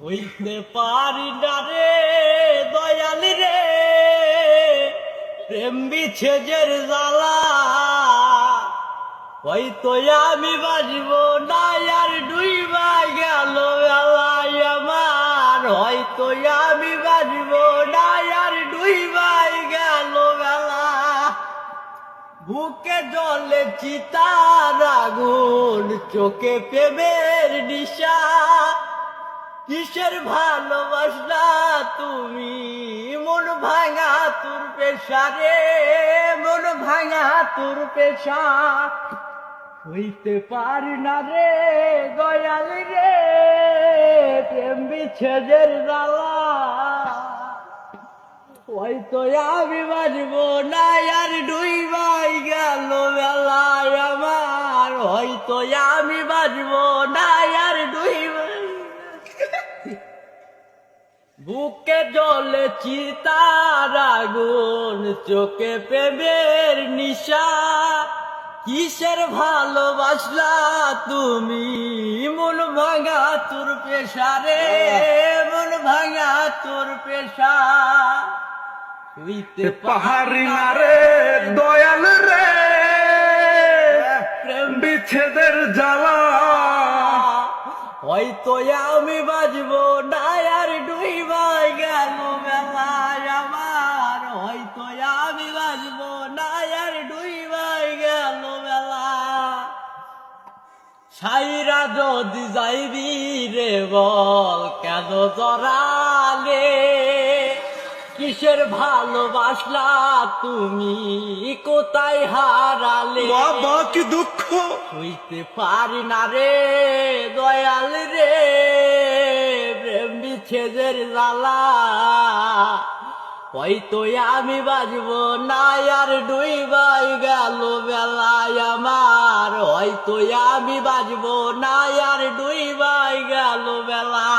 হইতে পারি না রে দয়াল রে, প্রেম বিচ্ছেদের জ্বালা। হয়তো আমি বাঁচব না আর ডুইবা গেল বেলায় আমার, হয়তো আমি বাঁচব না আর ডুইবা গেল বেলা। বুকে জলে চিতার আগুন, চোখে প্রেমের নিশা। কিসের ভালোবাসলা তুমি, মন ভাঙা তোর পেশা রে, মন ভাঙা তোর পেশা। হইতে পারি না রে দয়াল রে, প্রেম বিচ্ছেদের জ্বালা। হয়তো আমি বাঁচব না আর ডুইবাই গেল বেলায় আমার, হয়তো আমি বাঁচব না আর ডুইবাই। বুকে জলে চিতার আগুন, চোখে প্রেমের নিশা। কিসের ভালোবাসলা তুমি, মন ভাঙা তোর পেশা রে, মন ভাঙা তোর পেশা। হইতে পাহাড়ি না রে দয়াল রে, প্রেম বিচ্ছেদের জ্বালা। হয়তো আমি বাঁচব না আর ডুইবাই গেল বেলায় আমার, হয়তো আমি বাঁচব না আর ডুইবাই গেল বেলা। সাইরা যদি যাইবি রে বল কেন জড়ালে, কিসের ভালোবাসলা তুমি, কোথায় হারালে। বাবা কি দুঃখ, হইতে পারি না রে দয়াল রে, প্রেম বিচ্ছেদের জ্বালা। হয়তো আমি বাঁচব না আর ডুইবাই গেল বেলায় আমার, হয়তো আমি বাঁচব না আর ডুইবাই গেল বেলা।